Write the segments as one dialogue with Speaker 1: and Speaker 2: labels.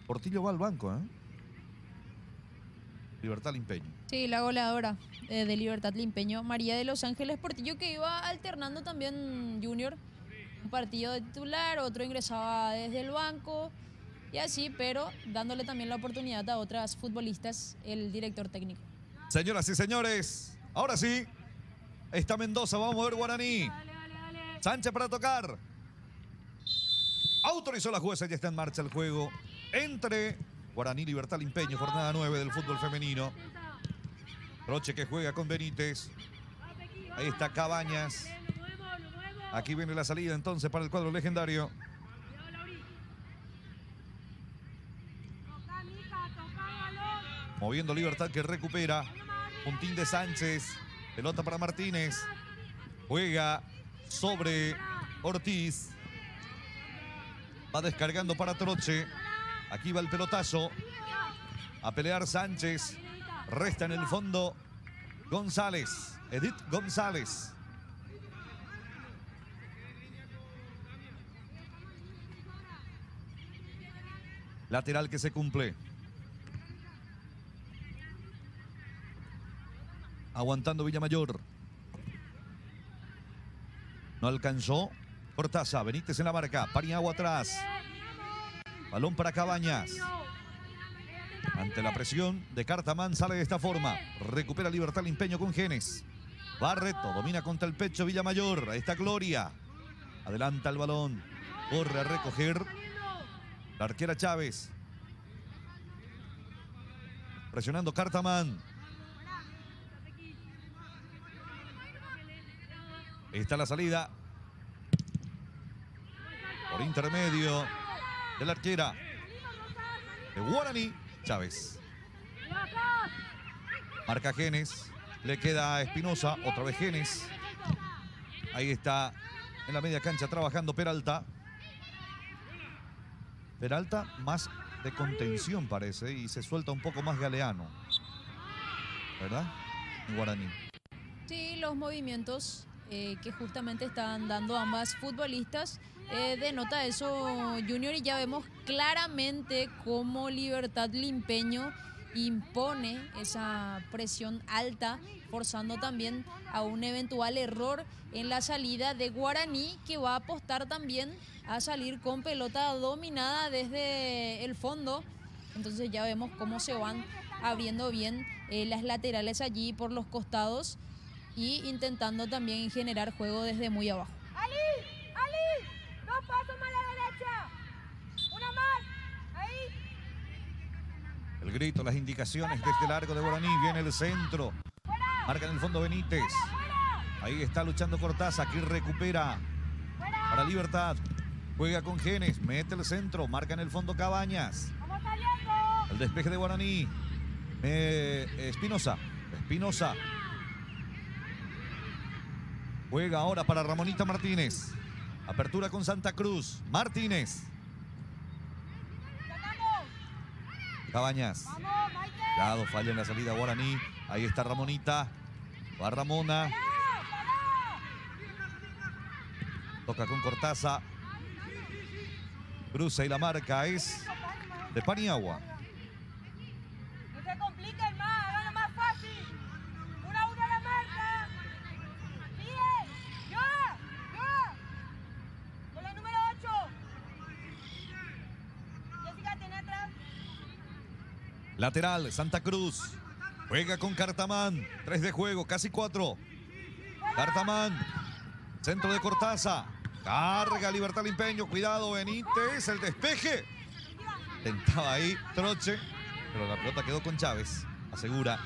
Speaker 1: Portillo va al banco, ¿eh? Libertad Limpeño.
Speaker 2: Sí, la goleadora de Libertad Limpeño, María de los Ángeles Portillo, que iba alternando también Junior. Un partido de titular, otro ingresaba desde el banco y así, pero dándole también la oportunidad a otras futbolistas, el director técnico.
Speaker 1: Señoras y señores, ahora sí, está Mendoza, vamos a ver Guaraní. Sánchez para tocar. Autorizó la jueza, ya está en marcha el juego entre Guaraní y Libertad Limpeño, jornada 9 del fútbol femenino. Roche que juega con Benítez. Ahí está Cabañas. Aquí viene la salida entonces para el cuadro legendario. Moviendo Libertad que recupera. Puntín de Sánchez. Pelota para Martínez. Juega sobre Ortiz. Va descargando para Troche. Aquí va el pelotazo. A pelear Sánchez. Resta en el fondo González. Edith González. Lateral que se cumple. Aguantando Villamayor. No alcanzó. Cortaza. Benítez en la marca. Paniagua atrás. Balón para Cabañas. Ante la presión de Cartamán sale de esta forma. Recupera Libertad Limpeño con Genes. Barreto domina contra el pecho Villamayor. Ahí está Gloria. Adelanta el balón. Corre a recoger. La arquera Chávez. Presionando Cartamán. Ahí está la salida. Por intermedio de la arquera de Guaraní, Chávez. Marca Genes. Le queda a Espinosa. Otra vez Genes. Ahí está en la media cancha trabajando Peralta. Peralta más de contención parece y se suelta un poco más Galeano, ¿verdad? En Guaraní.
Speaker 2: Sí, los movimientos que justamente están dando ambas futbolistas denota eso, Junior, y ya vemos claramente cómo Libertad Limpeño impone esa presión alta, forzando también a un eventual error en la salida de Guaraní, que va a apostar también a salir con pelota dominada desde el fondo. Entonces ya vemos cómo se van abriendo bien las laterales allí por los costados y intentando también generar juego desde muy abajo.
Speaker 3: ¡Ali! ¡Dos pasos más a la derecha! ¡Una más! ¡Ahí!
Speaker 1: El grito, las indicaciones desde el arco de Guaraní. Viene el centro. Marca en el fondo Benítez. Ahí está luchando Cortaza. Aquí recupera para Libertad. Juega con Genes. Mete el centro. Marca en el fondo Cabañas. El despeje de Guaraní. Espinosa. Juega ahora para Ramonita Martínez. Apertura con Santa Cruz. Martínez. Cabañas. Cuidado, falla en la salida Guaraní. Ahí está Ramonita. Va Ramona. Toca con Cortaza. Cruza y la marca es de Paniagua.
Speaker 3: No se compliquen más, háganlo más fácil. Una a la marca. Bien, ya. Con la número 8. Jessica, ten atrás.
Speaker 1: Lateral, Santa Cruz. Juega con Cartamán. 3 de juego, casi 4. Cartamán. Centro de Cortaza. Carga Libertad Limpeño. Cuidado, Benítez. El despeje. Tentaba ahí Troche. Pero la pelota quedó con Chávez. Asegura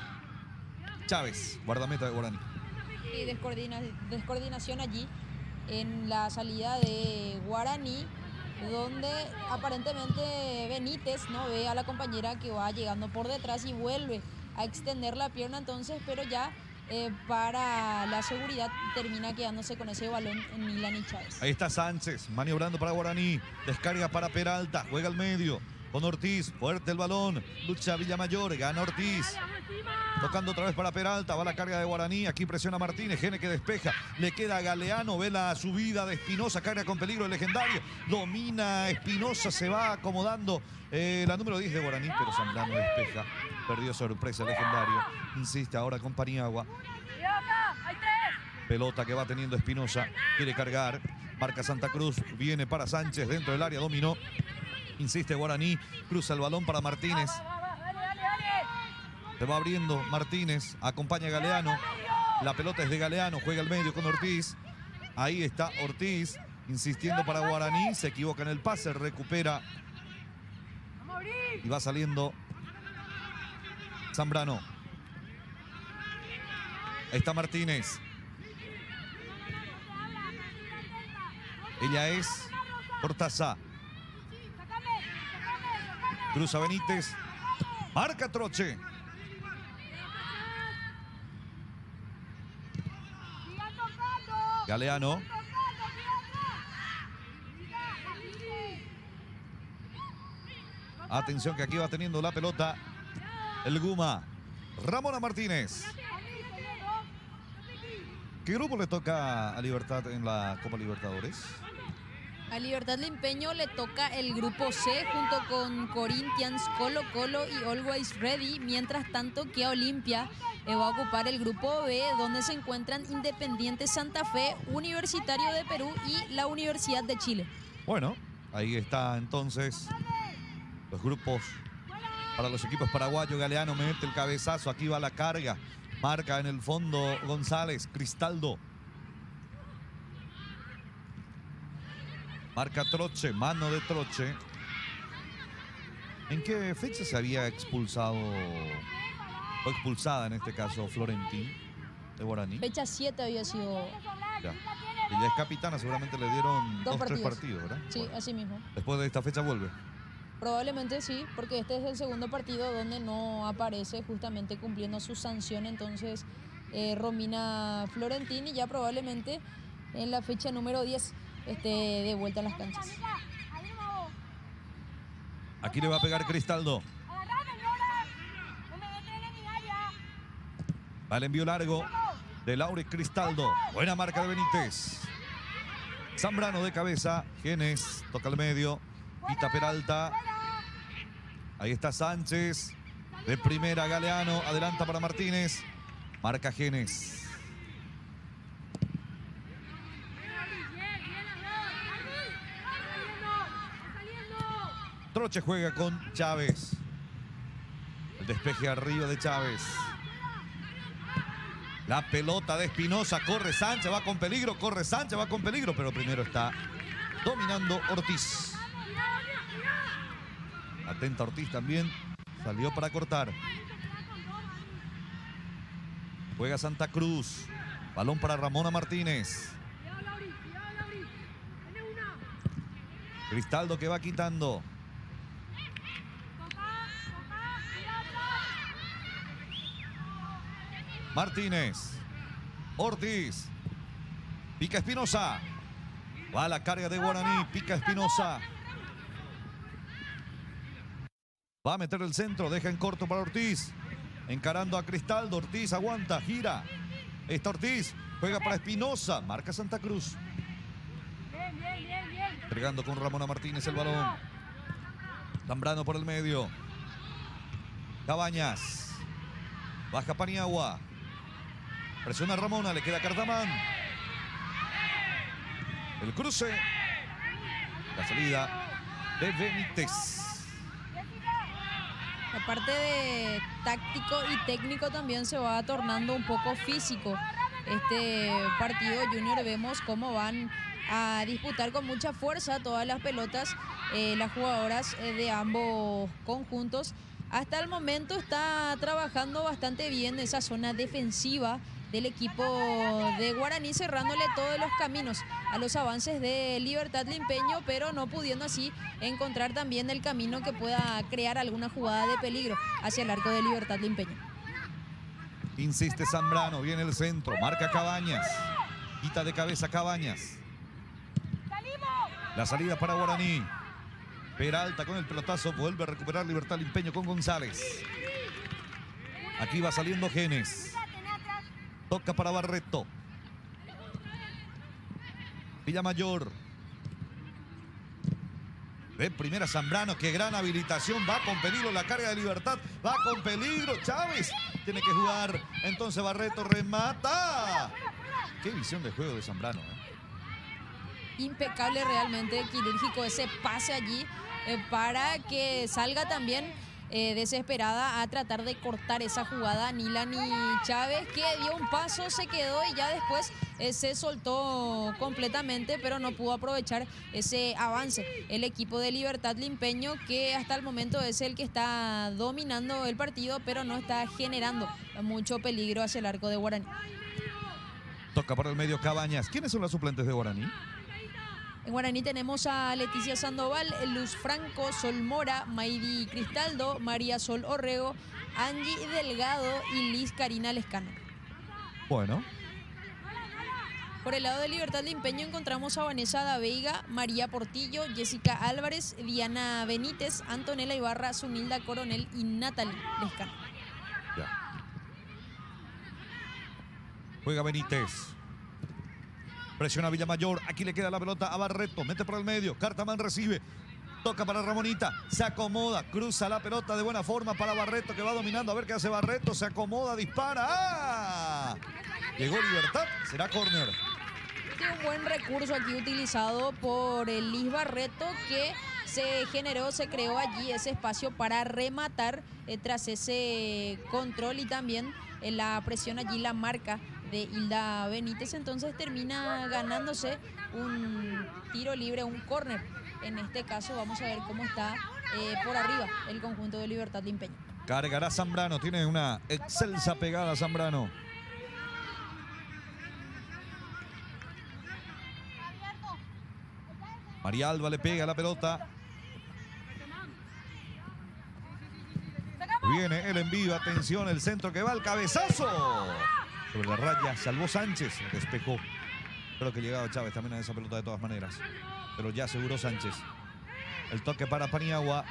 Speaker 1: Chávez, guardameta de Guaraní.
Speaker 2: Y descoordinación allí en la salida de Guaraní, donde aparentemente Benítez no ve a la compañera que va llegando por detrás y vuelve a extender la pierna entonces, pero ya para la seguridad termina quedándose con ese balón en Milani Chávez.
Speaker 1: Ahí está Sánchez maniobrando para Guaraní. Descarga para Peralta. Juega al medio. con Ortiz. Fuerte el balón. Lucha Villamayor. Gana Ortiz. Tocando otra vez para Peralta. Va la carga de Guaraní. Aquí presiona Martínez. Gene que despeja. Le queda a Galeano. Ve la subida de Espinosa. Carga con peligro el legendario. Domina Espinosa. Se va acomodando la número 10 de Guaraní. Pero Zambrano despeja. Perdió sorpresa el legendario. Insiste ahora con Paniagua. Pelota que va teniendo Espinosa. Quiere cargar. Marca Santa Cruz. Viene para Sánchez dentro del área. Dominó. Insiste Guaraní. Cruza el balón para Martínez. Se va abriendo Martínez. Acompaña a Galeano. La pelota es de Galeano. Juega al medio con Ortiz. Ahí está Ortiz. Insistiendo para Guaraní. Se equivoca en el pase. Recupera. Y va saliendo Zambrano. Ahí está Martínez. Ella es Cortázar. Cruza Benítez. Marca Troche. Galeano. Atención que aquí va teniendo la pelota el Guma. Ramona Martínez. ¿Qué grupo le toca a Libertad en la Copa Libertadores?
Speaker 2: A Libertad Limpeño le toca el grupo C junto con Corinthians, Colo Colo y Always Ready. Mientras tanto que a Olimpia va a ocupar el grupo B, donde se encuentran Independiente Santa Fe, Universitario de Perú y la Universidad de Chile.
Speaker 1: Bueno, ahí está entonces los grupos para los equipos paraguayos. Galeano mete el cabezazo, aquí va la carga. Marca en el fondo González, Cristaldo. Marca Troche, mano de Troche. ¿En qué fecha se había expulsado, o expulsada en este caso, Florentín de Guaraní?
Speaker 2: Fecha 7 había sido.
Speaker 1: Ya. Ella es capitana, seguramente le dieron dos, tres partidos, ¿verdad?
Speaker 2: Sí,
Speaker 1: bueno,
Speaker 2: así mismo.
Speaker 1: Después de esta fecha vuelve.
Speaker 2: Probablemente sí, porque este es el segundo partido donde no aparece justamente cumpliendo su sanción. Entonces Romina Florentín, y ya probablemente en la fecha número 10 esté de vuelta a las canchas.
Speaker 1: Aquí le va a pegar Cristaldo. Va el envío largo de Laure Cristaldo. Buena marca de Benítez. Zambrano de cabeza. Genes toca al medio. Quita Peralta. Ahí está Sánchez. De primera Galeano. Adelanta para Martínez. Marca Genes. Troche juega con Chávez. El despeje arriba de Chávez. La pelota de Espinosa. Corre Sánchez, va con peligro. Corre Sánchez, va con peligro. Pero primero está dominando Ortiz. Atenta Ortiz también. Salió para cortar. Juega Santa Cruz. Balón para Ramona Martínez. Cristaldo que va quitando. Martínez. Ortiz. Pica Espinosa. Va a la carga de Guaraní. Pica Espinosa. Va a meter el centro. Deja en corto para Ortiz. Encarando a Cristaldo. Ortiz aguanta. Gira. Está Ortiz. Juega para Espinosa. Marca Santa Cruz. Entregando con Ramona Martínez el balón. Zambrano por el medio. Cabañas. Baja Paniagua. Presiona Ramona, le queda Cartamán. El cruce. La salida de Benítez.
Speaker 2: La parte de táctico y técnico también se va tornando un poco físico. Este partido Junior vemos cómo van a disputar con mucha fuerza todas las pelotas las jugadoras de ambos conjuntos. Hasta el momento está trabajando bastante bien esa zona defensiva del equipo de Guaraní, cerrándole todos los caminos a los avances de Libertad Limpeño, pero no pudiendo así encontrar también el camino que pueda crear alguna jugada de peligro hacia el arco de Libertad Limpeño.
Speaker 1: Insiste Zambrano, viene el centro, marca Cabañas, quita de cabeza Cabañas. La salida para Guaraní. Peralta con el pelotazo, vuelve a recuperar Libertad Limpeño con González. Aquí va saliendo Genes. Toca para Barreto. Villamayor. De primera Zambrano, qué gran habilitación, va con peligro la carga de Libertad, va con peligro Chávez, tiene que jugar, entonces Barreto remata. Qué visión de juego de Zambrano,
Speaker 2: Impecable realmente, quirúrgico ese pase allí para que salga también desesperada a tratar de cortar esa jugada Nilani Chávez, que dio un paso, se quedó y ya después se soltó completamente, pero no pudo aprovechar ese avance. El equipo de Libertad Limpeño, que hasta el momento es el que está dominando el partido, pero no está generando mucho peligro hacia el arco de Guaraní.
Speaker 1: Toca por el medio Cabañas. ¿Quiénes son las suplentes de Guaraní?
Speaker 2: En Guaraní tenemos a Leticia Sandoval, Luz Franco, Sol Mora, Maydi Cristaldo, María Sol Orrego, Angie Delgado y Liz Karina Lescano.
Speaker 1: Bueno.
Speaker 2: Por el lado de Libertad Limpeño encontramos a Vanessa Da Veiga, María Portillo, Jessica Álvarez, Diana Benítez, Antonella Ibarra, Zunilda Coronel y Natalie Lescano.
Speaker 1: Ya. Juega Benítez. Presiona Villamayor. Aquí le queda la pelota a Barreto. Mete por el medio. Cartaman recibe. Toca para Ramonita. Se acomoda. Cruza la pelota de buena forma para Barreto, que va dominando. A ver qué hace Barreto. Se acomoda. Dispara. ¡Ah! Llegó Libertad. Será córner.
Speaker 2: Un buen recurso aquí utilizado por el Liz Barreto, que se creó allí ese espacio para rematar tras ese control y también la presión allí, la marca de Hilda Benítez. Entonces termina ganándose un tiro libre, un córner. En este caso vamos a ver cómo está por arriba el conjunto de Libertad Limpeño.
Speaker 1: Cargará Zambrano. Tiene una excelsa pegada Zambrano. María Alba le pega la pelota. Viene el envío, atención, el centro que va al cabezazo. Sobre la raya, salvó Sánchez, despejó. Creo que llegaba Chávez también a esa pelota de todas maneras. Pero ya aseguró Sánchez. El toque para Paniagua.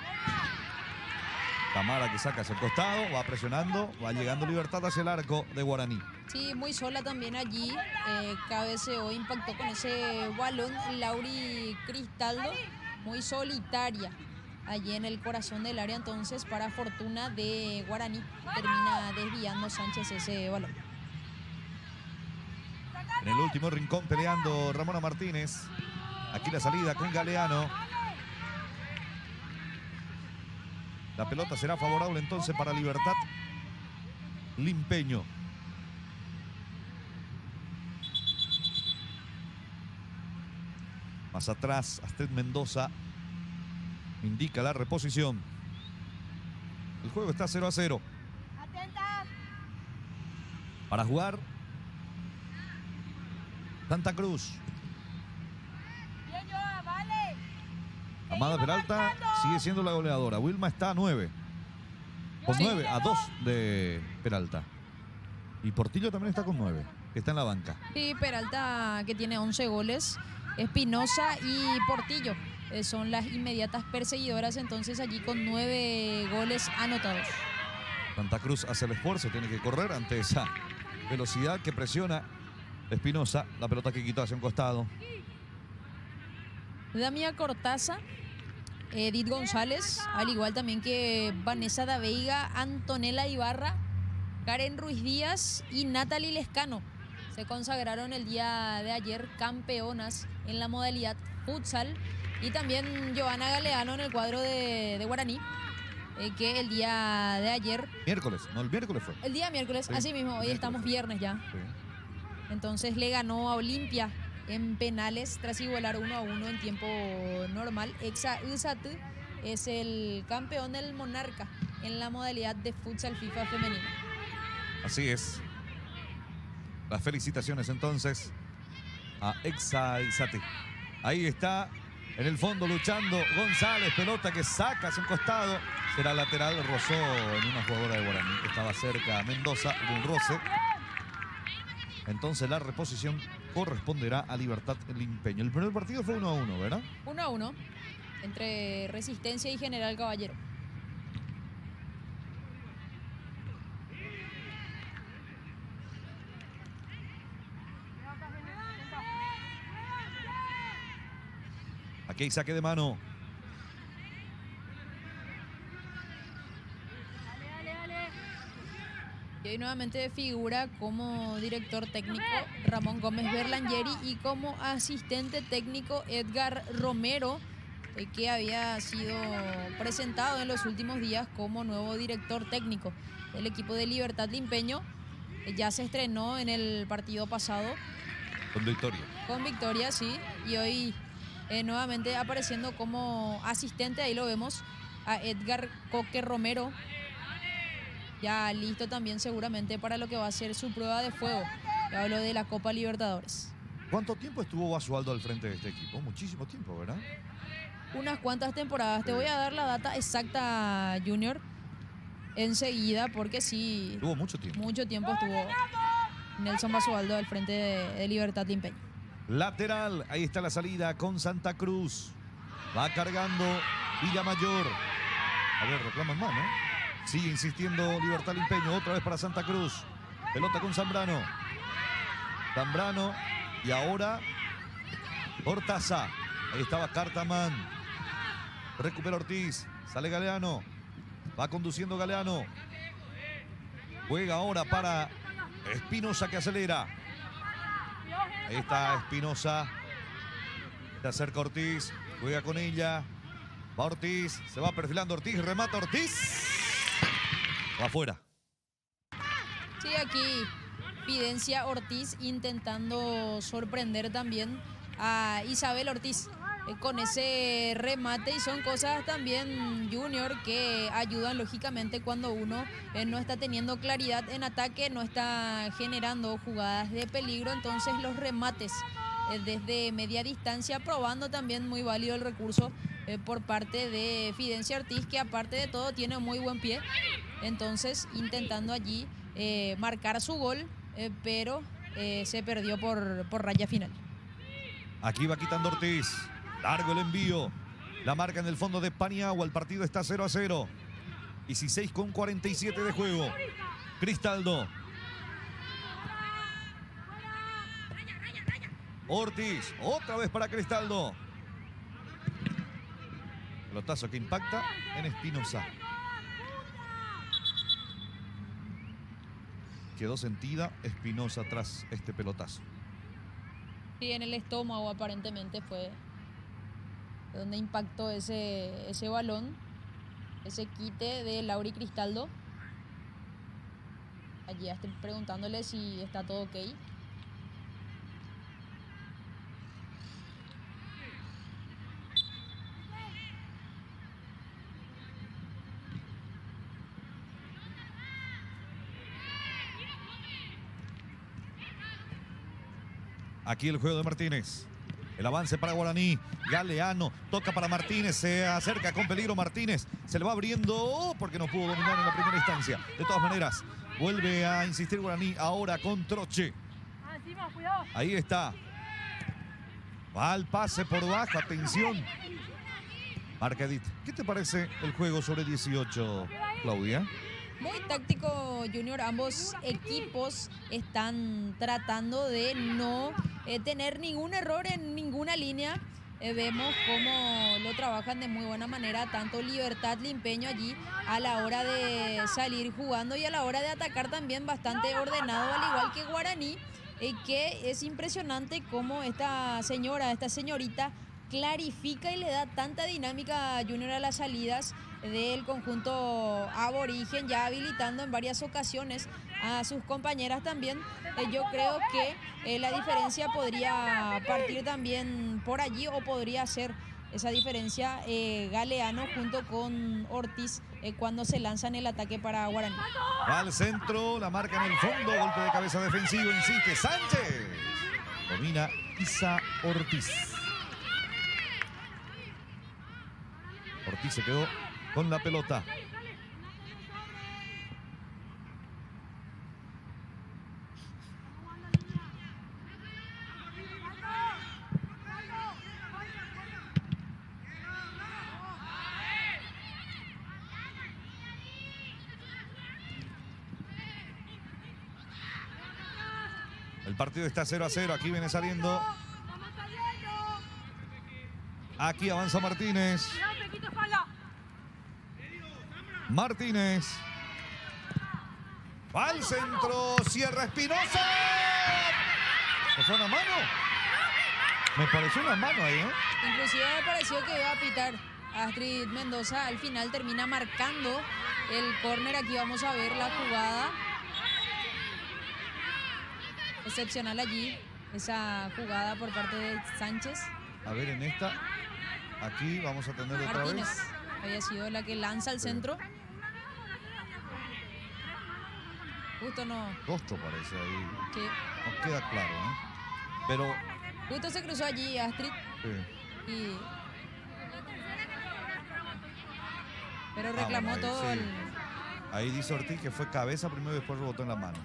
Speaker 1: Tamara que saca hacia el costado, va presionando, va llegando Libertad hacia el arco de Guaraní.
Speaker 2: Sí, muy sola también allí, cabeceó, impactó con ese balón Lauri Cristaldo, muy solitaria allí en el corazón del área, entonces para fortuna de Guaraní termina desviando Sánchez ese balón.
Speaker 1: En el último rincón peleando Ramona Martínez, aquí la salida con Galeano. La pelota será favorable entonces para Libertad Limpeño. Más atrás, Astrid Mendoza indica la reposición. El juego está 0-0. Para jugar Santa Cruz. Amada Peralta sigue siendo la goleadora. Wilma está a 9. Con 9 a 2 de Peralta. Y Portillo también está con 9, que está en la banca.
Speaker 2: Sí, Peralta, que tiene 11 goles. Espinosa y Portillo son las inmediatas perseguidoras, entonces allí con 9 goles anotados.
Speaker 1: Santa Cruz hace el esfuerzo, tiene que correr ante esa velocidad que presiona Espinosa. La pelota que quitó hacia un costado.
Speaker 2: Damia Cortaza, Edith González, al igual también que Vanessa Da Veiga, Antonella Ibarra, Karen Ruiz Díaz y Natalie Lescano se consagraron el día de ayer campeonas en la modalidad futsal, y también Joana Galeano en el cuadro de Guaraní, que el día de ayer...
Speaker 1: Miércoles, no, el miércoles fue.
Speaker 2: El día miércoles, sí, así mismo, hoy estamos viernes ya.
Speaker 1: Sí.
Speaker 2: Entonces le ganó a Olimpia en penales tras igualar 1-1 en tiempo normal. Exa Usat es el campeón del Monarca en la modalidad de futsal FIFA femenino.
Speaker 1: Así es. Las felicitaciones entonces a Exa Izate. Ahí está en el fondo luchando González, pelota que saca hacia un costado. Será lateral, rozó en una jugadora de Guaraní que estaba cerca a Mendoza, hubo un roce. Entonces la reposición corresponderá a Libertad Limpeño. El primer partido fue 1-1, ¿verdad?
Speaker 2: 1-1. entre Resistencia y General Caballero.
Speaker 1: Aquí hay saque de mano.
Speaker 2: Y hoy nuevamente figura como director técnico Ramón Gómez Berlangeri y como asistente técnico Edgar Romero, que había sido presentado en los últimos días como nuevo director técnico del equipo de Libertad Limpeño. Ya se estrenó en el partido pasado.
Speaker 1: Con victoria.
Speaker 2: Con victoria, sí. Y hoy nuevamente apareciendo como asistente, ahí lo vemos, a Edgar Coque Romero. Ya listo también seguramente para lo que va a ser su prueba de fuego. Ya hablo de la Copa Libertadores.
Speaker 1: ¿Cuánto tiempo estuvo Basualdo al frente de este equipo? Muchísimo tiempo, ¿verdad?
Speaker 2: Unas cuantas temporadas. Te voy a dar la data exacta, Junior, enseguida, porque sí.
Speaker 1: Tuvo mucho tiempo.
Speaker 2: Mucho tiempo estuvo Nelson Basualdo al frente de Libertad Limpeño.
Speaker 1: Lateral, ahí está la salida con Santa Cruz. Va cargando Villamayor. A ver, reclaman más, ¿no? Sigue insistiendo Libertad Limpeño, otra vez para Santa Cruz. Pelota con Zambrano. Zambrano y ahora Hortaza. Ahí estaba Cartamán. Recupera Ortiz. Sale Galeano. Va conduciendo Galeano. Juega ahora para Espinosa que acelera. Ahí está Espinosa. Se acerca Ortiz. Juega con ella. Va Ortiz. Se va perfilando Ortiz. Remata Ortiz. Va afuera.
Speaker 2: Sí, aquí Fidencia Ortiz intentando sorprender también a Isabel Ortiz con ese remate, y son cosas también, Junior, que ayudan lógicamente cuando uno no está teniendo claridad en ataque, no está generando jugadas de peligro. Entonces los remates desde media distancia, probando también muy válido el recurso por parte de Fidencia Ortiz, que aparte de todo tiene muy buen pie. Entonces intentando allí marcar su gol, pero se perdió por raya final.
Speaker 1: Aquí va quitando Ortiz. Largo el envío. La marca en el fondo de Paniagua. El partido está 0-0. 16:47 de juego. Cristaldo. Ortiz. Otra vez para Cristaldo. Pelotazo que impacta en Espinosa. Quedó sentida Espinosa tras este pelotazo.
Speaker 2: Sí, en el estómago aparentemente fue donde impactó ese balón, ese quite de Lauri Cristaldo. Allí ya estoy preguntándole si está todo ok.
Speaker 1: Aquí el juego de Martínez. El avance para Guaraní. Galeano toca para Martínez. Se acerca con peligro Martínez. Se le va abriendo porque no pudo dominar en la primera instancia. De todas maneras, vuelve a insistir Guaraní ahora con Troche. Ahí está. Va al pase por bajo. Atención. Marca Edith. ¿Qué te parece el juego sobre 18, Claudia?
Speaker 2: Muy táctico, Junior. Ambos equipos están tratando de no tener ningún error en ninguna línea. Vemos cómo lo trabajan de muy buena manera, tanto Libertad Limpeño allí a la hora de salir jugando y a la hora de atacar también bastante ordenado, al igual que Guaraní, que es impresionante cómo esta señorita clarifica y le da tanta dinámica, Junior, a las salidas del conjunto aborigen, ya habilitando en varias ocasiones a sus compañeras también. Yo creo que la diferencia podría partir también por allí, o podría ser esa diferencia Galeano junto con Ortiz cuando se lanzan el ataque para Guaraní.
Speaker 1: Va al centro, la marca en el fondo, golpe de cabeza defensivo, insiste Sánchez. Domina Isa Ortiz. Ortiz se quedó con la pelota. partido está 0-0. Aquí viene saliendo. Aquí avanza Martínez. Martínez. Va al centro. Cierra Espinosa. ¿No fue una mano? Me pareció una mano ahí, ¿eh?
Speaker 2: Inclusive me pareció que iba a pitar Astrid Mendoza. Al final termina marcando el córner. Aquí vamos a ver la jugada. Excepcional allí. Esa jugada por parte de Sánchez.
Speaker 1: A ver, en esta. Aquí vamos a tener otra
Speaker 2: Martínez
Speaker 1: vez.
Speaker 2: había sido la que lanza al centro. Justo no.
Speaker 1: Rostro parece ahí.
Speaker 2: Sí.
Speaker 1: No queda claro, ¿eh? Pero.
Speaker 2: Justo se cruzó allí Astrid.
Speaker 1: Sí.
Speaker 2: Pero reclamó
Speaker 1: bueno, ahí,
Speaker 2: todo
Speaker 1: sí. Ahí dice Ortiz que fue cabeza primero y después rebotó en la mano.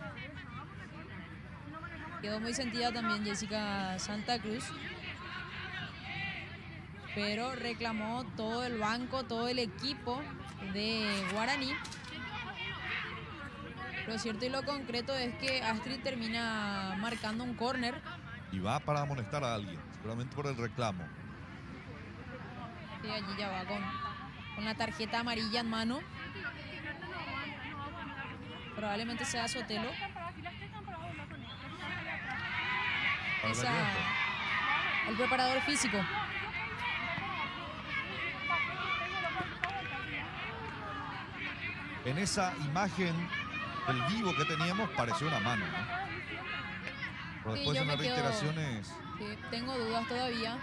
Speaker 2: Quedó muy sentida también Jessica Santa Cruz. Pero reclamó todo el banco, todo el equipo de Guaraní. Lo cierto y lo concreto es que Astrid termina marcando un córner.
Speaker 1: Y va para amonestar a alguien, seguramente por el reclamo.
Speaker 2: Y allí ya va con la tarjeta amarilla en mano. Probablemente sea Sotelo. El preparador físico.
Speaker 1: En esa imagen del vivo que teníamos pareció una mano, ¿no? Pero después
Speaker 2: yo
Speaker 1: en las
Speaker 2: me quedo-
Speaker 1: reiteraciones.
Speaker 2: Tengo dudas todavía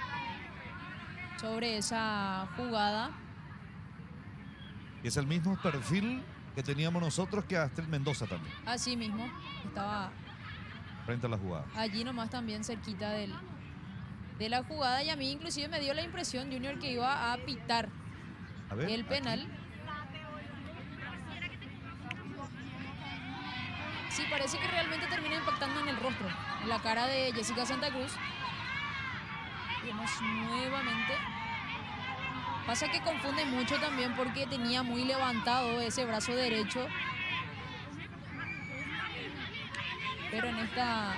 Speaker 2: sobre esa jugada.
Speaker 1: Y es el mismo perfil que teníamos nosotros que Astrid Mendoza también,
Speaker 2: Así mismo, estaba
Speaker 1: frente a la jugada.
Speaker 2: allí nomás también cerquita de la jugada. Y a mí inclusive me dio la impresión, Junior, que iba a pitar
Speaker 1: A ver,
Speaker 2: el
Speaker 1: aquí.
Speaker 2: penal. Sí, parece que realmente termina impactando en el rostro, en la cara de Jessica Santa Cruz. Vemos nuevamente. Pasa que confunde mucho también porque tenía muy levantado ese brazo derecho. Pero en esta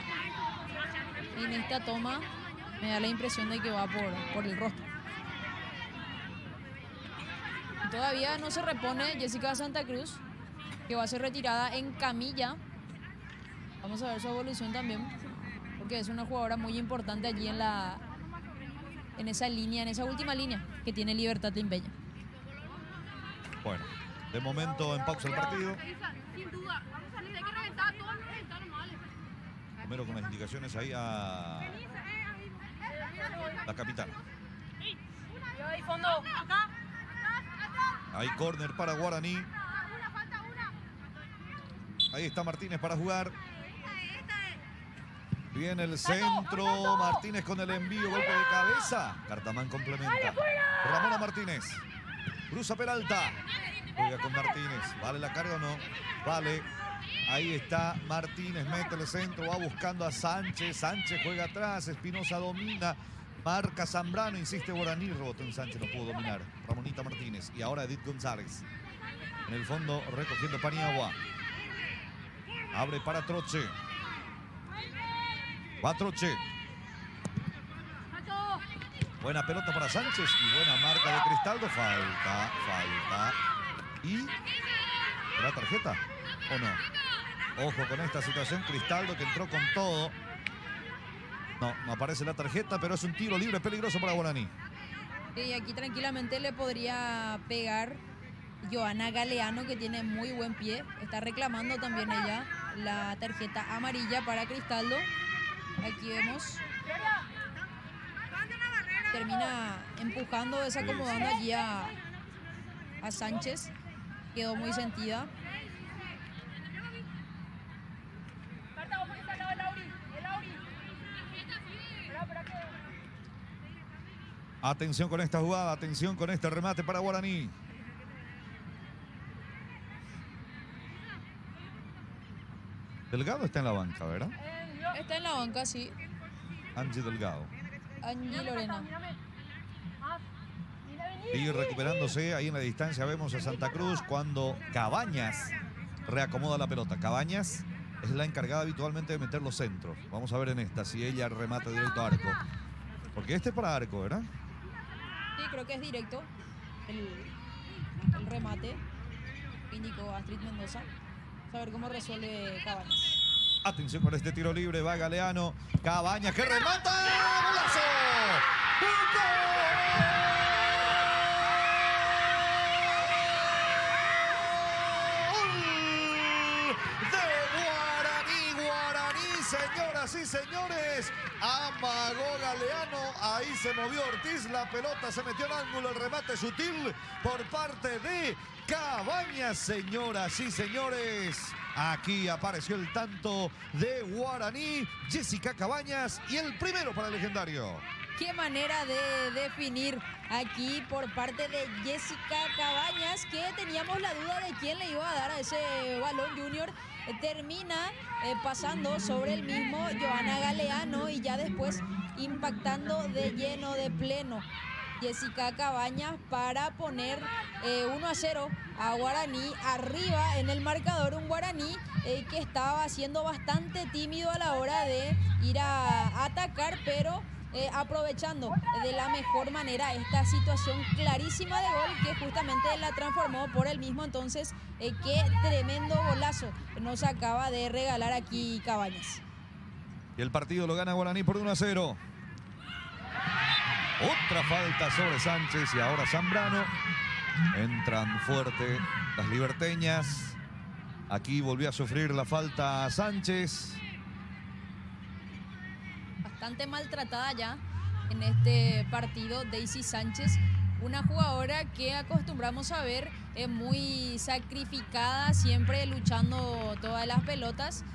Speaker 2: toma me da la impresión de que va por el rostro. Todavía no se repone Jessica Santa Cruz, que va a ser retirada en camilla. Vamos a ver su evolución también, porque es una jugadora muy importante allí en esa línea, en esa última línea que tiene Libertad Limpeña.
Speaker 1: Bueno, de momento en pausa el partido.
Speaker 3: Sin duda, vamos a salir, hay que reventar todos los reventaron males.
Speaker 1: Primero con las indicaciones ahí a la capitana.
Speaker 3: Yo ahí fondo, acá.
Speaker 1: Hay córner para Guaraní. Ahí está Martínez para jugar. Viene el centro. Martínez con el envío. Golpe de cabeza. Cartamán complementa. Ramona Martínez. Cruza Peralta. Juega con Martínez. ¿Vale la carga o no? Vale. Ahí está Martínez. Mete el centro. Va buscando a Sánchez. Sánchez juega atrás. Espinosa domina. Marca Zambrano. Insiste Guaraní. Rebotó en Sánchez. No pudo dominar. Ramonita Martínez. Y ahora Edith González. En el fondo recogiendo Paniagua. Abre para Troche. Va Troche. Buena pelota para Sánchez y buena marca de Cristaldo. Falta. ¿Y la tarjeta o no? Ojo con esta situación. Cristaldo que entró con todo. No aparece la tarjeta, pero es un tiro libre peligroso para Guaraní.
Speaker 2: Y aquí tranquilamente le podría pegar Joana Galeano, que tiene muy buen pie. Está reclamando también ella la tarjeta amarilla para Cristaldo. Aquí vemos. Termina empujando, desacomodando allí a Sánchez. Quedó muy sentida.
Speaker 1: Atención con esta jugada, atención con este remate para Guaraní. Delgado está en la banca, ¿verdad?
Speaker 2: Está en la banca, sí.
Speaker 1: Angie Delgado.
Speaker 2: Angie Lorena.
Speaker 1: Y recuperándose ahí en la distancia vemos a Santa Cruz cuando Cabañas reacomoda la pelota. Cabañas es la encargada habitualmente de meter los centros. Vamos a ver en esta si ella remata directo a arco. Porque este es para arco, ¿verdad?
Speaker 2: Sí, creo que es directo el remate que indicó Astrid Mendoza. Vamos a ver cómo resuelve Cabañas.
Speaker 1: Atención con este tiro libre, va Galeano. Cabañas que remata. ¡Golazo! Señoras y señores, amagó Galeano, ahí se movió Ortiz, la pelota se metió en ángulo, el remate sutil por parte de Cabañas, señoras y señores. Aquí apareció el tanto de Guaraní, Jessica Cabañas, y el primero para el legendario.
Speaker 2: Qué manera de definir aquí por parte de Jessica Cabañas, que teníamos la duda de quién le iba a dar a ese balón. Junior termina pasando sobre el mismo Johanna Galeano y ya después impactando de lleno, de pleno, Jessica Cabañas para poner 1-0 a Guaraní arriba en el marcador. Un Guaraní que estaba siendo bastante tímido a la hora de ir a atacar, pero aprovechando de la mejor manera esta situación clarísima de gol que justamente la transformó por el mismo. Entonces, qué tremendo golazo nos acaba de regalar aquí Cabañas.
Speaker 1: Y el partido lo gana Guaraní por 1-0. Otra falta sobre Sánchez y ahora Zambrano. Entran fuerte las liberteñas. Aquí volvió a sufrir la falta Sánchez.
Speaker 2: Bastante maltratada ya en este partido Daisy Sánchez, una jugadora que acostumbramos a ver muy sacrificada, siempre luchando todas las pelotas.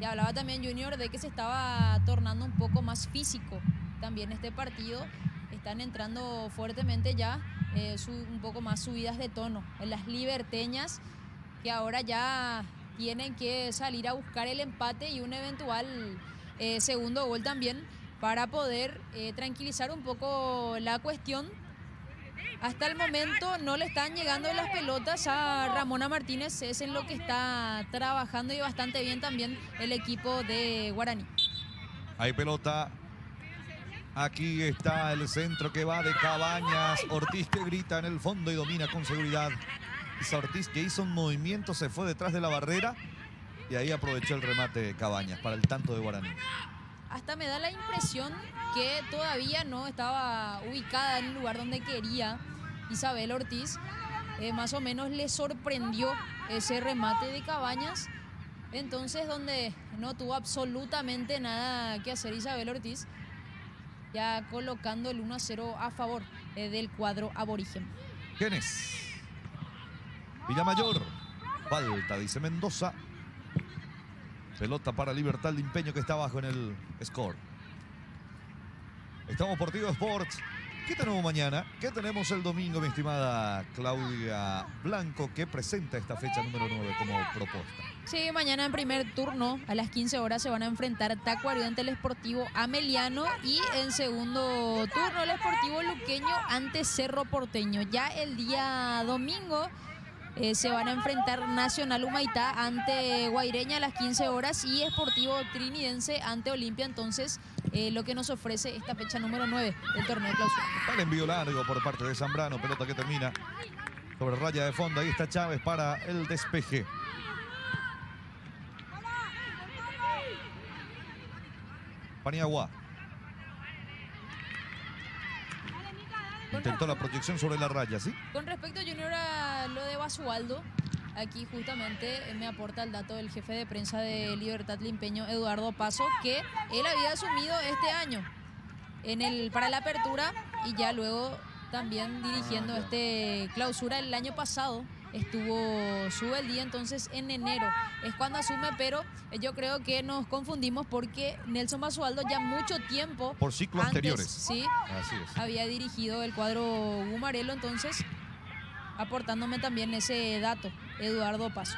Speaker 2: Y hablaba también Junior de que se estaba tornando un poco más físico también este partido. Están entrando fuertemente ya un poco más subidas de tono en las liberteñas, que ahora ya tienen que salir a buscar el empate y un eventual segundo gol también para poder tranquilizar un poco la cuestión. Hasta el momento no le están llegando las pelotas a Ramona Martínez, es en lo que está trabajando y bastante bien también el equipo de Guaraní.
Speaker 1: Hay pelota. Aquí está el centro que va de Cabañas. Ortiz que grita en el fondo y domina con seguridad. Esa Ortiz que hizo un movimiento, se fue detrás de la barrera y ahí aprovechó el remate de Cabañas para el tanto de Guaraní.
Speaker 2: Hasta me da la impresión que todavía no estaba ubicada en el lugar donde quería Isabel Ortiz. Más o menos le sorprendió ese remate de Cabañas. Entonces, donde no tuvo absolutamente nada que hacer Isabel Ortiz, ya colocando el 1-0 a favor del cuadro aborigen.
Speaker 1: ¿Quién es? Villamayor. Falta, dice Mendoza. Pelota para Libertad Limpeño que está abajo en el score. Estamos por Tigo Sports. ¿Qué tenemos mañana? ¿Qué tenemos el domingo, mi estimada Claudia Blanco, que presenta esta fecha número 9 como propuesta?
Speaker 2: Sí, mañana en primer turno a las 15 horas se van a enfrentar Tacuario ante el Sportivo Ameliano y en segundo turno el Sportivo Luqueño ante Cerro Porteño. Ya el día domingo se van a enfrentar Nacional Humaitá ante Guaireña a las 15 horas y Sportivo Trinidense ante Olimpia. Entonces, lo que nos ofrece esta fecha número 9 del torneo de clausura.
Speaker 1: El envío largo por parte de Zambrano, pelota que termina sobre raya de fondo. Ahí está Chávez para el despeje. Paniagua. Intentó la proyección sobre la raya, ¿sí?
Speaker 2: Con respecto, Junior, a lo de Basualdo, aquí justamente me aporta el dato del jefe de prensa de Libertad Limpeño, Eduardo Paso, que él había asumido este año para la apertura y ya luego también dirigiendo este clausura. El año pasado estuvo Subeldía, entonces en enero es cuando asume, pero yo creo que nos confundimos porque Nelson Basualdo ya mucho tiempo
Speaker 1: por ciclos anteriores,
Speaker 2: sí,
Speaker 1: así es,
Speaker 2: había dirigido el cuadro Gumarelo, entonces aportándome también ese dato, Eduardo Paso.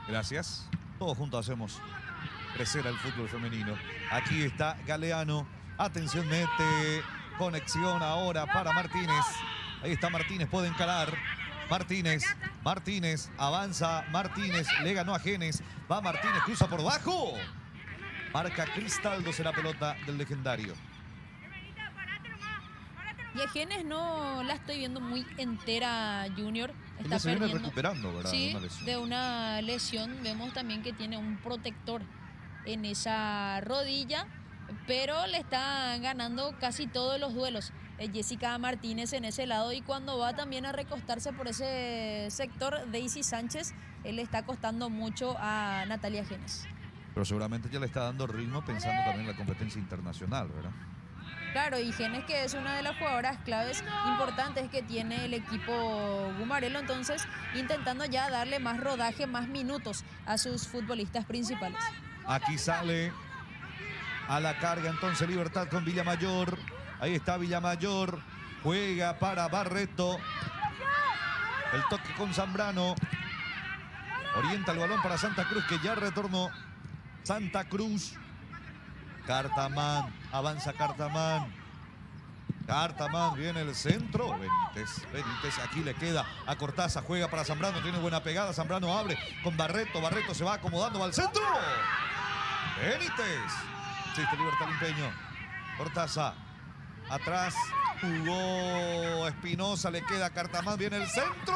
Speaker 1: Gracias. Todos juntos hacemos crecer al fútbol femenino. Aquí está Galeano. Atención, mete conexión ahora para Martínez. Ahí está Martínez, puede encarar. Martínez, avanza Martínez, le ganó a Genes, va Martínez, cruza por bajo. Marca Cristaldo, será pelota del legendario.
Speaker 2: Y a Genes no la estoy viendo muy entera, Junior.
Speaker 1: Ella se viene recuperando, ¿verdad?
Speaker 2: Sí,
Speaker 1: de una lesión.
Speaker 2: de una lesión. Vemos también que tiene un protector en esa rodilla, pero le está ganando casi todos los duelos Jessica Martínez en ese lado, y cuando va también a recostarse por ese sector, Daisy Sánchez, le está costando mucho a Natalia Genes.
Speaker 1: Pero seguramente ya le está dando ritmo pensando también en la competencia internacional, ¿verdad?
Speaker 2: Claro, y Genes, que es una de las jugadoras claves importantes que tiene el equipo Gumarelo, entonces intentando ya darle más rodaje, más minutos a sus futbolistas principales.
Speaker 1: Aquí sale a la carga entonces Libertad con Villamayor. Ahí está Villamayor, juega para Barreto. El toque con Zambrano. Orienta el balón para Santa Cruz, que ya retornó Santa Cruz. Cartamán, avanza Cartamán. Cartamán, viene el centro. Benítez, aquí le queda a Cortázar, juega para Zambrano, tiene buena pegada. Zambrano abre con Barreto, Barreto se va acomodando, va al centro. Benítez. Existe Libertad Limpeño. Cortázar, atrás, jugó Espinosa, le queda a Cartamán, viene el centro.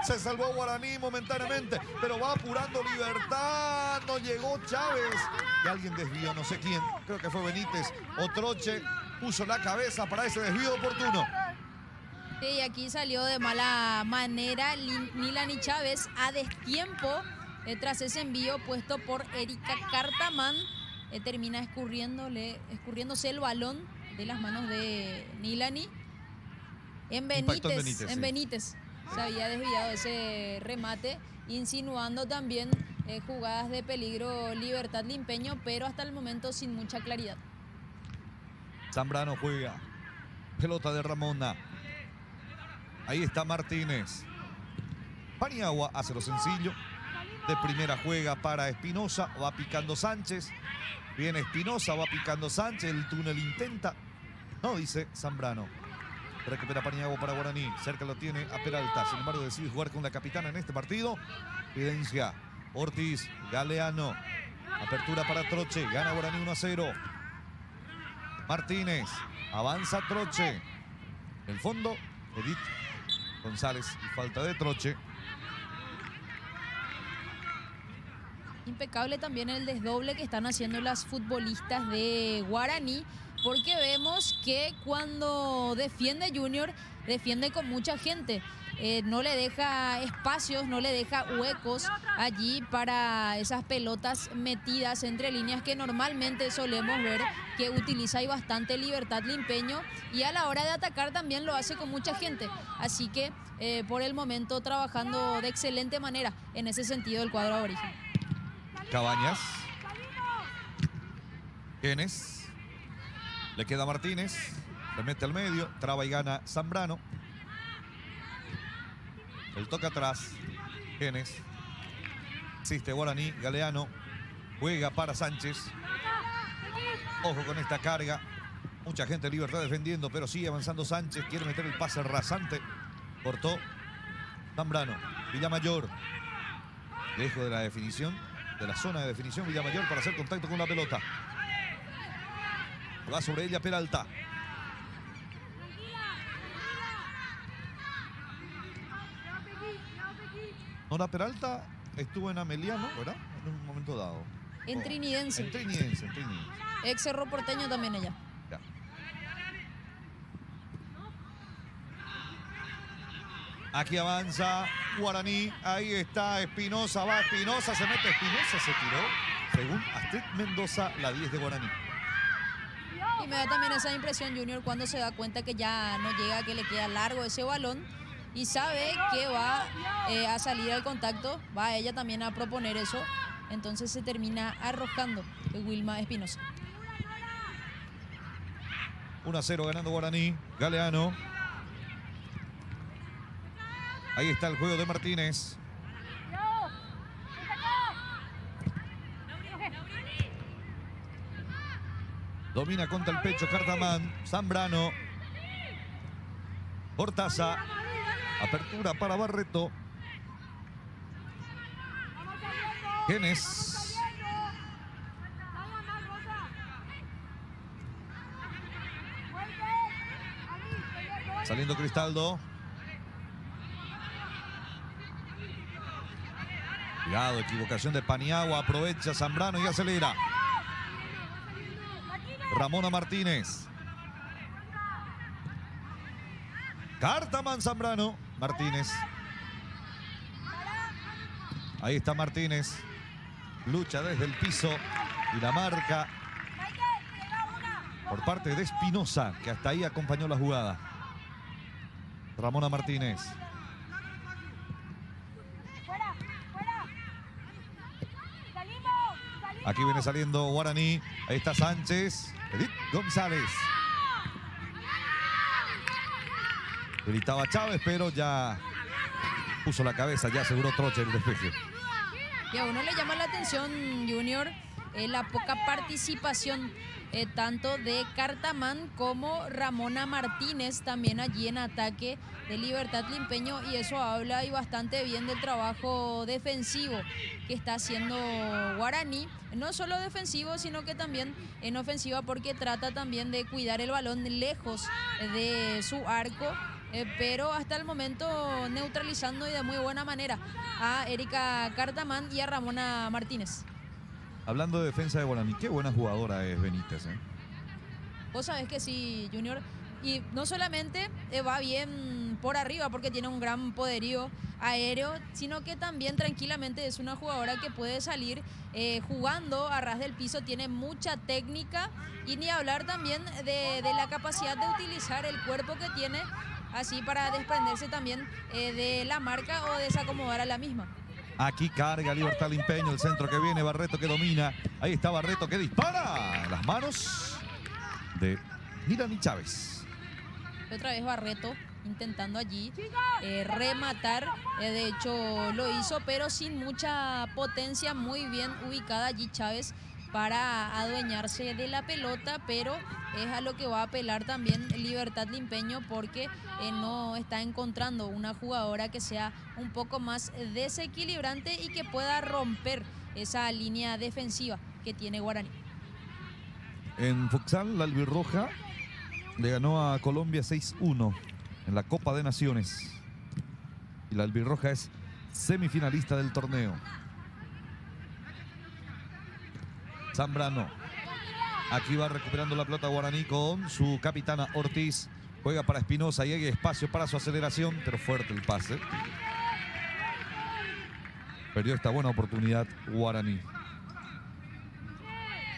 Speaker 1: Se salvó Guaraní momentáneamente, pero va apurando Libertad. No llegó Chávez. Y alguien desvió, no sé quién. Creo que fue Benítez. Otroche puso la cabeza para ese desvío oportuno.
Speaker 2: Sí, y aquí salió de mala manera Nilani Chávez a destiempo tras ese envío puesto por Erika Cartamán. Termina escurriéndose el balón de las manos de Nilani. En Benítez. Se había desviado ese remate, insinuando también jugadas de peligro Libertad Limpeño, pero hasta el momento sin mucha claridad.
Speaker 1: Zambrano juega. Pelota de Ramona. Ahí está Martínez. Paniagua hace lo sencillo. De primera juega para Espinosa. Va picando Sánchez. Viene Espinosa, va picando Sánchez. El túnel intenta. No, dice Zambrano. Recupera Paniagua para Guaraní. Cerca lo tiene a Peralta. Sin embargo, decide jugar con la capitana en este partido. Evidencia. Ortiz, Galeano. Apertura para Troche. Gana Guaraní 1-0. Martínez. Avanza Troche. El fondo, Edith González y falta de Troche.
Speaker 2: Impecable también el desdoble que están haciendo las futbolistas de Guaraní, porque vemos que cuando defiende Junior, defiende con mucha gente. No le deja espacios, no le deja huecos allí para esas pelotas metidas entre líneas que normalmente solemos ver que utiliza y bastante Libertad Limpeño, y a la hora de atacar también lo hace con mucha gente. Así que por el momento trabajando de excelente manera en ese sentido el cuadro aborigen.
Speaker 1: Cabañas. Genes. Le queda Martínez. Se mete al medio. Traba y gana Zambrano. El toque atrás. Genes. Existe Guaraní. Galeano. Juega para Sánchez. Ojo con esta carga. Mucha gente de Libertad defendiendo, pero sigue avanzando Sánchez. Quiere meter el pase rasante. Cortó Zambrano. Villamayor. Lejos de la definición. De la zona de definición Villamayor para hacer contacto con la pelota. Va sobre ella Peralta. Nora Peralta estuvo en Ameliano, ¿verdad? En un momento dado.
Speaker 2: En Trinidense.
Speaker 1: En Trinidense.
Speaker 2: Ex Cerro Porteño también ella.
Speaker 1: Ya. Aquí avanza Guaraní. Ahí está Espinosa. Va Espinosa. Se mete Espinosa. Se tiró. Según Astrid Mendoza, la 10 de Guaraní.
Speaker 2: Y me da también esa impresión Junior cuando se da cuenta que ya no llega, que le queda largo ese balón. Y sabe que va a salir al contacto. Va ella también a proponer eso. Entonces se termina arrojando Wilma Espinosa.
Speaker 1: 1-0 ganando Guaraní. Galeano. Ahí está el juego de Martínez. Domina contra el pecho Cartamán. Zambrano. Cortázar. Apertura para Barreto. Genes. Saliendo Cristaldo. Cuidado, equivocación de Paniagua. Aprovecha Zambrano y acelera. Ramona Martínez. Cartaman Zambrano. Martínez. Ahí está Martínez. Lucha desde el piso. Y la marca por parte de Espinosa, que hasta ahí acompañó la jugada. Ramona Martínez. Aquí viene saliendo Guaraní. Ahí está Sánchez. Edith González. Gritaba Chávez, pero ya puso la cabeza, ya aseguró Troche el despeje.
Speaker 2: Y a uno le llama la atención, Junior, la poca participación tanto de Cartaman como Ramona Martínez también allí en ataque de Libertad Limpeño, y eso habla y bastante bien del trabajo defensivo que está haciendo Guaraní, no solo defensivo sino que también en ofensiva, porque trata también de cuidar el balón lejos de su arco, pero hasta el momento neutralizando y de muy buena manera a Erika Cartaman y a Ramona Martínez.
Speaker 1: Hablando de defensa de Guaraní, qué buena jugadora es Benítez, ¿eh?
Speaker 2: Vos sabés que sí, Junior. Y no solamente va bien por arriba porque tiene un gran poderío aéreo, sino que también tranquilamente es una jugadora que puede salir jugando a ras del piso, tiene mucha técnica, y ni hablar también de la capacidad de utilizar el cuerpo que tiene así para desprenderse también de la marca o desacomodar a la misma.
Speaker 1: Aquí carga Libertad Limpeño, el centro que viene, Barreto que domina. Ahí está Barreto que dispara. Las manos de Mirani Chávez.
Speaker 2: Otra vez Barreto intentando allí rematar. De hecho lo hizo, pero sin mucha potencia. Muy bien ubicada allí Chávez para adueñarse de la pelota, pero es a lo que va a apelar también Libertad Limpeño, porque no está encontrando una jugadora que sea un poco más desequilibrante y que pueda romper esa línea defensiva que tiene Guaraní.
Speaker 1: En futsal, la albirroja le ganó a Colombia 6-1 en la Copa de Naciones. Y la albirroja es semifinalista del torneo. Zambrano. Aquí va recuperando la pelota Guaraní con su capitana Ortiz. Juega para Espinosa y hay espacio para su aceleración, pero fuerte el pase. Perdió esta buena oportunidad Guaraní.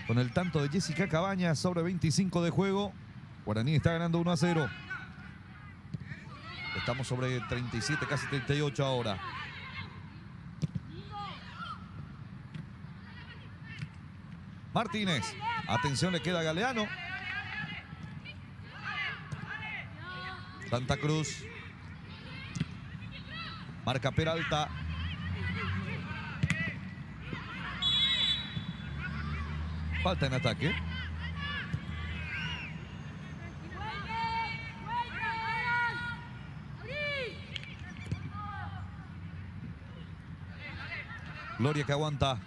Speaker 1: Con el tanto de Jessica Cabañas sobre 25 de juego, Guaraní está ganando 1-0. Estamos sobre 37, casi 38 ahora. Martínez. Atención, le queda Galeano. Santa Cruz. Marca Peralta. Falta en ataque. Gloria que aguanta.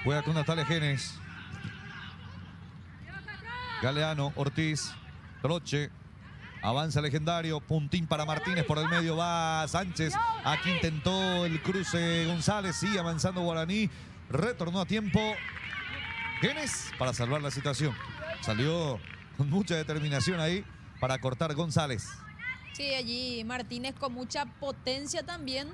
Speaker 1: Juega con Natalia Genes. Galeano, Ortiz, Troche. Avanza Legendario. Puntín para Martínez por el medio. Va Sánchez. Aquí intentó el cruce González. Sigue avanzando Guaraní. Retornó a tiempo Genes para salvar la situación. Salió con mucha determinación ahí para cortar González.
Speaker 2: Sí, allí Martínez con mucha potencia también,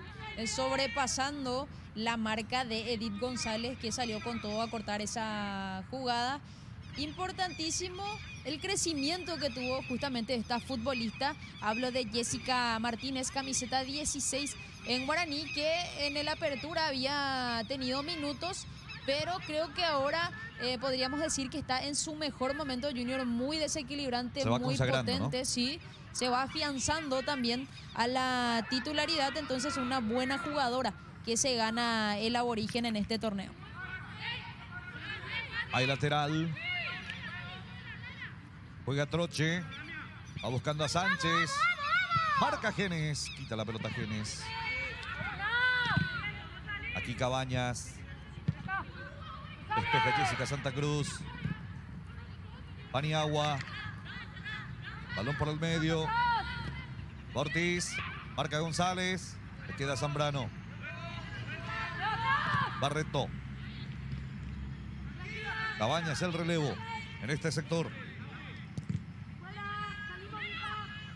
Speaker 2: sobrepasando la marca de Edith González, que salió con todo a cortar esa jugada. Importantísimo el crecimiento que tuvo justamente esta futbolista. Hablo de Jessica Martínez, camiseta 16 en Guaraní, que en el apertura había tenido minutos, pero creo que ahora podríamos decir que está en su mejor momento. Junior muy desequilibrante, muy potente, ¿no? Sí, se va afianzando también a la titularidad, entonces una buena jugadora que se gana el aborigen en este torneo.
Speaker 1: Hay lateral. Juega Troche. Va buscando a Sánchez. Marca Genes. Quita la pelota Genes. Aquí Cabañas. Despeja Jessica Santa Cruz. Paniagua. Balón por el medio. Ortiz. Marca González. Le queda Zambrano. Barreto. Cabañas el relevo en este sector.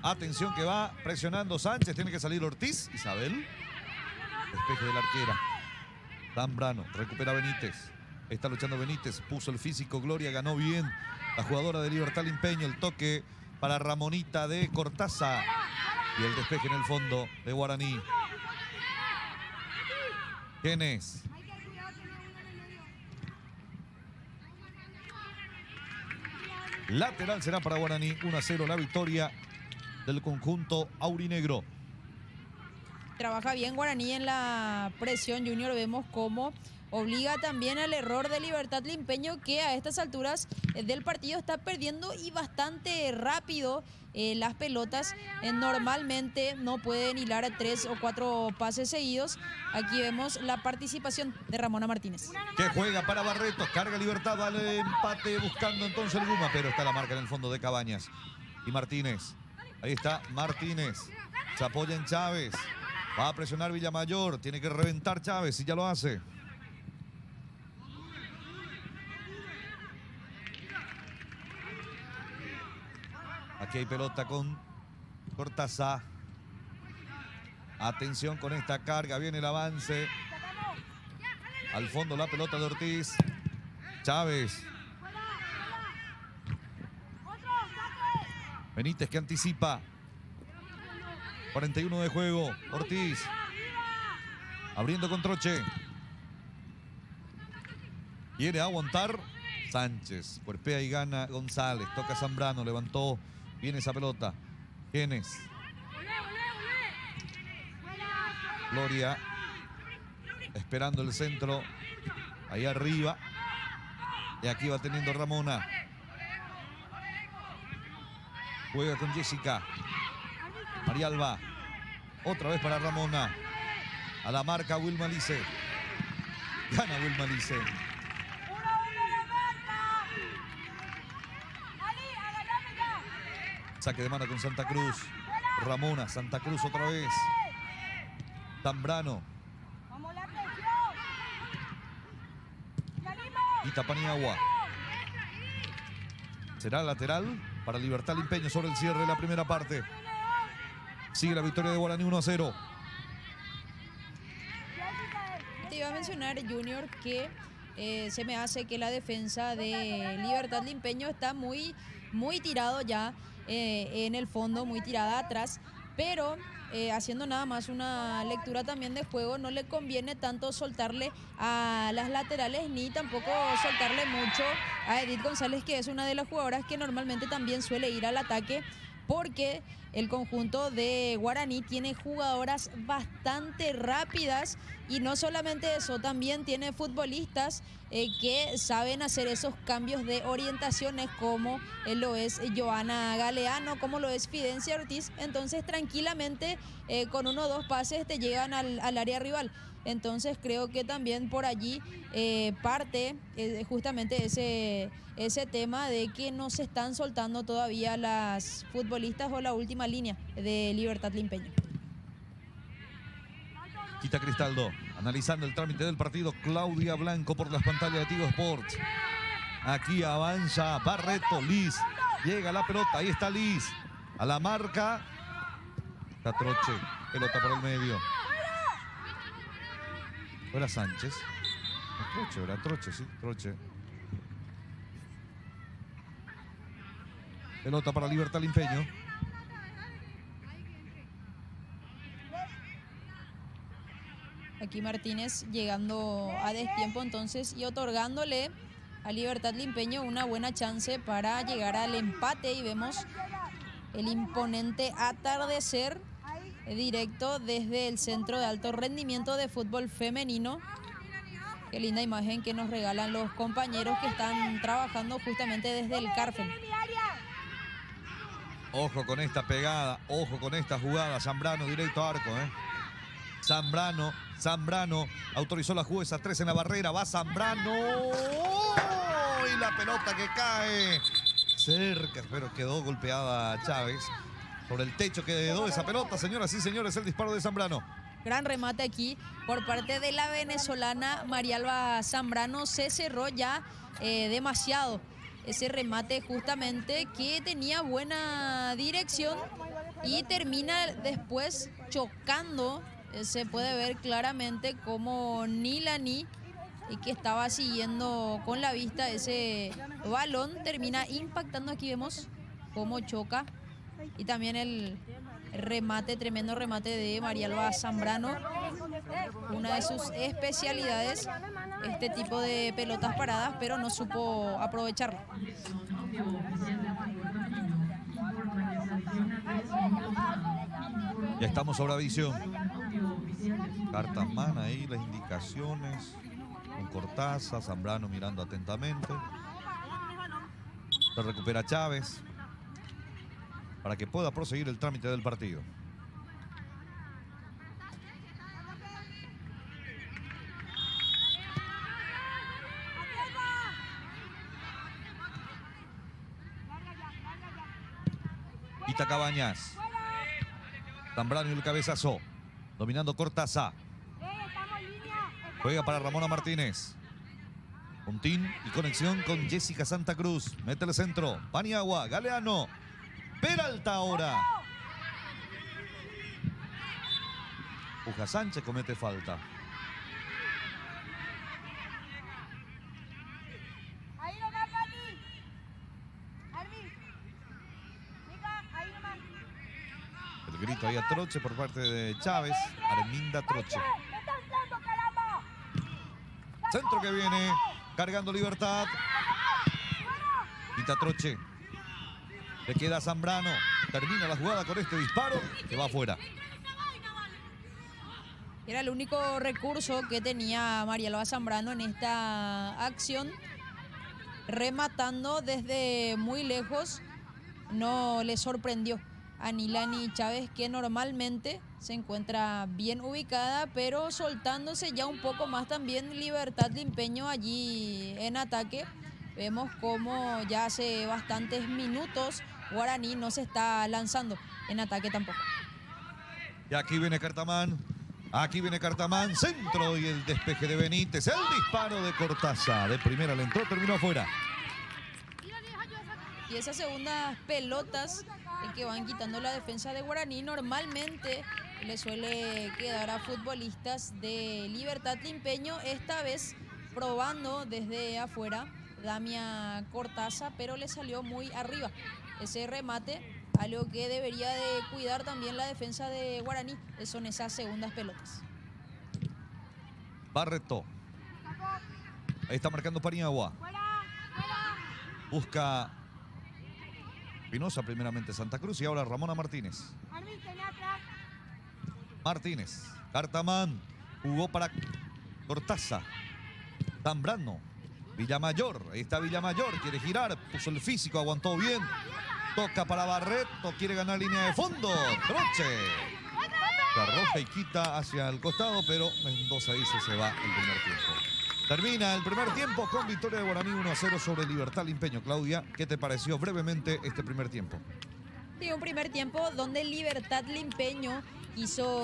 Speaker 1: Atención que va presionando Sánchez. Tiene que salir Ortiz. Isabel. Despeje de la arquera. Zambrano. Recupera Benítez. Está luchando Benítez. Puso el físico. Gloria ganó bien. La jugadora de Libertad Limpeño. El toque para Ramonita de Cortázar. Y el despeje en el fondo de Guaraní. Genes. Lateral será para Guaraní. 1-0 la victoria del conjunto aurinegro.
Speaker 2: Trabaja bien Guaraní en la presión, Junior. Vemos cómo obliga también al error de Libertad Limpeño, que a estas alturas del partido está perdiendo y bastante rápido las pelotas. Normalmente no pueden hilar 3 o 4 pases seguidos. Aquí vemos la participación de Ramona Martínez.
Speaker 1: Que juega para Barreto, carga Libertad, vale empate buscando entonces el Guma, pero está la marca en el fondo de Cabañas. Y Martínez, ahí está Martínez, se apoya en Chávez, va a presionar Villamayor, tiene que reventar Chávez y ya lo hace. Aquí hay pelota con Cortázar. Atención con esta carga, viene el avance. Al fondo la pelota de Ortiz. Chávez. Benítez que anticipa. 41 de juego. Ortiz. Abriendo con Troche. Quiere aguantar. Sánchez. Cuerpea y gana González. Toca Zambrano. Levantó. Viene esa pelota. Genes. Gloria. Esperando el centro. Ahí arriba. Y aquí va teniendo Ramona. Juega con Jessica. Marialba. Otra vez para Ramona. A la marca Wilma Lice. Gana Wilma Lice. Saque de mano con Santa Cruz. Ramona, Santa Cruz otra vez. Zambrano. Quita Paniagua. Será lateral para Libertad Limpeño sobre el cierre de la primera parte. Sigue la victoria de Guaraní 1-0.
Speaker 2: Te iba a mencionar, Junior, que se me hace que la defensa de Libertad Limpeño está muy tirado ya en el fondo, muy tirada atrás, pero haciendo nada más una lectura también de juego, no le conviene tanto soltarle a las laterales ni tampoco soltarle mucho a Edith González, que es una de las jugadoras que normalmente también suele ir al ataque, porque el conjunto de Guaraní tiene jugadoras bastante rápidas y no solamente eso, también tiene futbolistas que saben hacer esos cambios de orientaciones, como lo es Joana Galeano, como lo es Fidencia Ortiz. Entonces tranquilamente con 1 o 2 pases te llegan al área rival. Entonces creo que también por allí parte justamente ese tema de que no se están soltando todavía las futbolistas o la última línea de Libertad Limpeño.
Speaker 1: Quita Cristaldo, analizando el trámite del partido, Claudia Blanco por las pantallas de Tigo Sports. Aquí avanza Barreto, Liz, llega la pelota, ahí está Liz, a la marca, está Troche, pelota por el medio. ¿Era Sánchez? Troche, era Troche, sí, Troche. Pelota para Libertad Limpeño.
Speaker 2: Aquí Martínez llegando a destiempo entonces y otorgándole a Libertad Limpeño una buena chance para llegar al empate, y vemos el imponente atardecer directo desde el Centro de Alto Rendimiento de Fútbol Femenino. Qué linda imagen que nos regalan los compañeros que están trabajando justamente desde el Carfen.
Speaker 1: Ojo con esta pegada, ojo con esta jugada. Zambrano directo a arco, Zambrano autorizó la jueza, 3 en la barrera, va Zambrano. Y la pelota que cae cerca, pero quedó golpeada Chávez. Sobre el techo quedó esa pelota, señoras y señores, el disparo de Zambrano.
Speaker 2: Gran remate aquí por parte de la venezolana Marialba Zambrano. Se cerró ya demasiado ese remate justamente, que tenía buena dirección y termina después chocando. Se puede ver claramente como Nilani, que estaba siguiendo con la vista ese balón, termina impactando. Aquí vemos cómo choca, y también el remate, tremendo remate de Marialba Zambrano, una de sus especialidades, este tipo de pelotas paradas, pero no supo aprovecharlo.
Speaker 1: Ya estamos sobre visión. Cartaman ahí, las indicaciones con Cortázar, Zambrano mirando atentamente. Se recupera Chávez para que pueda proseguir el trámite del partido. Quita Cabañas. Zambrano y el cabezazo. Dominando Cortázar. Juega para Ramona Martínez. Puntín y conexión con Jessica Santa Cruz. Mete el centro. Paniagua, Galeano. Peralta ahora. Puja Sánchez comete falta.
Speaker 3: Ahí nomás, Pati. Arby. Mica, ahí nomás.
Speaker 1: El grito ahí a Troche por parte de Chávez. Arminda Troche. Centro que viene. Cargando Libertad. Quita Troche. Le queda Zambrano. Termina la jugada con este disparo que va afuera.
Speaker 2: Era el único recurso que tenía Marialba Zambrano en esta acción. Rematando desde muy lejos. No le sorprendió a Nilani Chávez, que normalmente se encuentra bien ubicada, pero soltándose ya un poco más también Libertad Limpeño allí en ataque. Vemos como ya hace bastantes minutos Guaraní no se está lanzando en ataque tampoco.
Speaker 1: Y aquí viene Cartaman. Aquí viene Cartaman. Centro y el despeje de Benítez. El disparo de Cortázar. De primera le entró, terminó afuera.
Speaker 2: Y esas segundas pelotas que van quitando la defensa de Guaraní normalmente le suele quedar a futbolistas de Libertad Limpeño. Esta vez probando desde afuera Damia Cortázar, pero le salió muy arriba ese remate, algo que debería de cuidar también la defensa de Guaraní. Son esas segundas pelotas.
Speaker 1: Barreto. Ahí está marcando Paniagua. Busca Pinoza, primeramente Santa Cruz, y ahora Ramona Martínez. Martínez. Cartaman. Jugó para Cortázar. Zambrano. Villamayor. Ahí está Villamayor. Quiere girar. Puso el físico. Aguantó bien. Toca para Barreto. Quiere ganar línea de fondo. Troche. La arroja y quita hacia el costado, pero Mendoza dice se va el primer tiempo. Termina el primer tiempo con victoria de Guaraní 1-0 sobre Libertad Limpeño. Claudia, ¿qué te pareció brevemente este primer tiempo?
Speaker 2: Sí, un primer tiempo donde Libertad Limpeño hizo